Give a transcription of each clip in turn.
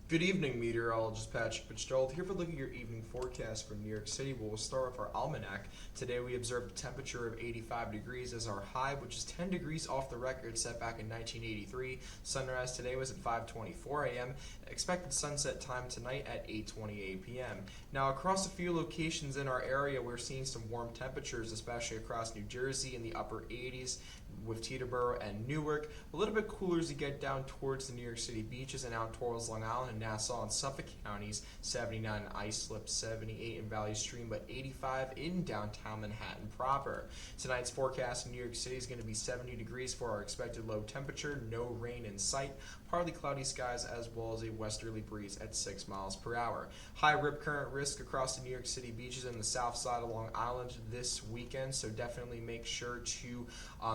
Good evening, meteorologist Patrick Fitzwx here for a look at your evening forecast for New York City. We'll start with our almanac. Today we observed a temperature of 85 degrees as our high, which is 10 degrees off the record set back in 1983. Sunrise today was at 5:24 a.m. Expected sunset time tonight at 8:28 p.m. Now across a few locations in our area, we're seeing some warm temperatures, especially across New Jersey in the upper 80s with Teterboro and Newark. A little bit cooler as you get down towards the New York City beaches and out towards Long Island and Nassau and Suffolk counties. 79 in Islip, 78 in Valley Stream, but 85 in downtown Manhattan proper. Tonight's forecast in New York City is going to be 70 degrees for our expected low temperature, no rain in sight, partly cloudy skies, as well as a westerly breeze at 6 miles per hour. High rip current risk across the New York City beaches and the south side of Long Island this weekend, so definitely make sure to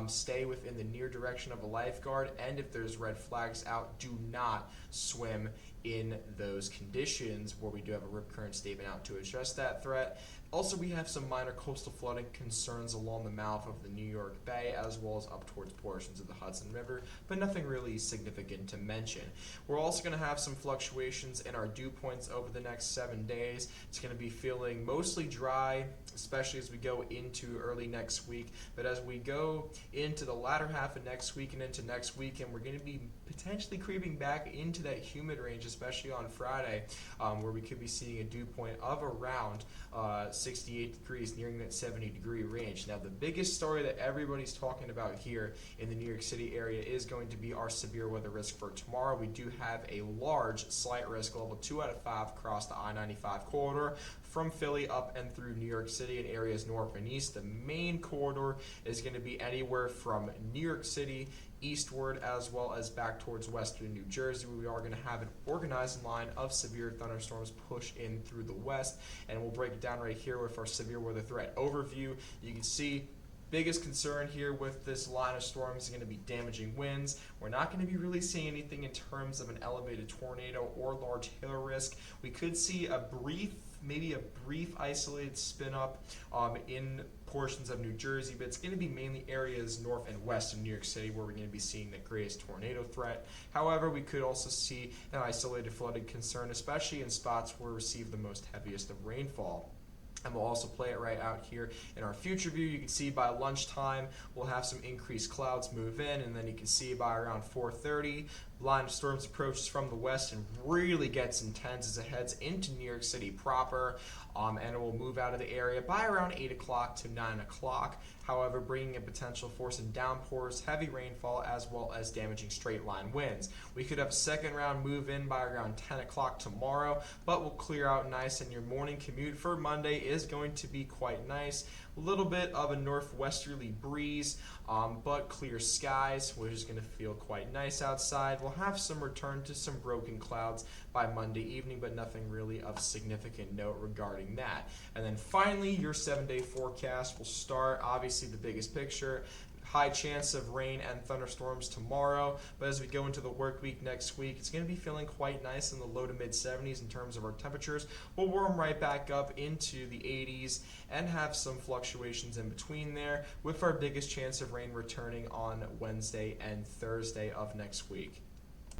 stay within the near direction of a lifeguard, and if there's red flags out, do not swim in those conditions, where we do have a rip current statement out to address that threat. Also, we have some minor coastal flooding concerns along the mouth of the New York Bay, as well as up towards portions of the Hudson River, but nothing really significant to mention. We're also going to have some fluctuations in our dew points over the next 7 days. It's going to be feeling mostly dry, especially as we go into early next week, but as we go into the latter half of next week and into next weekend, we're going to be potentially creeping back into that humid range, especially on Friday, where we could be seeing a dew point of around 68 degrees, nearing that 70 degree range. Now, the biggest story that everybody's talking about here in the New York City area is going to be our severe weather risk for tomorrow. We do have a large slight risk, level 2 out of 5, across the I-95 corridor from Philly up and through New York City and areas north and east. The main corridor is going to be anywhere from New York City eastward, as well as back towards western New Jersey, where we are going to have an organized line of severe thunderstorms push in through the west, and we'll break it down right here with our severe weather threat overview. You can see biggest concern here with this line of storms is going to be damaging winds. We're not going to be really seeing anything in terms of an elevated tornado or large hail risk. We could see maybe a brief isolated spin up in portions of New Jersey, but it's going to be mainly areas north and west of New York City where we're going to be seeing the greatest tornado threat. However, we could also see an isolated flooding concern, especially in spots where we receive the most heaviest of rainfall. And we'll also play it right out here in our future view. You can see by lunchtime, we'll have some increased clouds move in, and then you can see by around 4:30, line of storms approaches from the west and really gets intense as it heads into New York City proper, and it will move out of the area by around 8 o'clock to 9 o'clock. However, bringing a potential force in downpours, heavy rainfall, as well as damaging straight line winds. We could have a second round move in by around 10 o'clock tomorrow, but we'll clear out nice, and your morning commute for Monday is going to be quite nice. A little bit of a northwesterly breeze, but clear skies, which is going to feel quite nice outside. We'll have some return to some broken clouds by Monday evening, but nothing really of significant note regarding that. And then finally, your 7-day forecast will start. Obviously, the biggest picture. High chance of rain and thunderstorms tomorrow, but as we go into the work week next week, it's going to be feeling quite nice in the low to mid 70s in terms of our temperatures. We'll warm right back up into the 80s and have some fluctuations in between there, with our biggest chance of rain returning on Wednesday and Thursday of next week.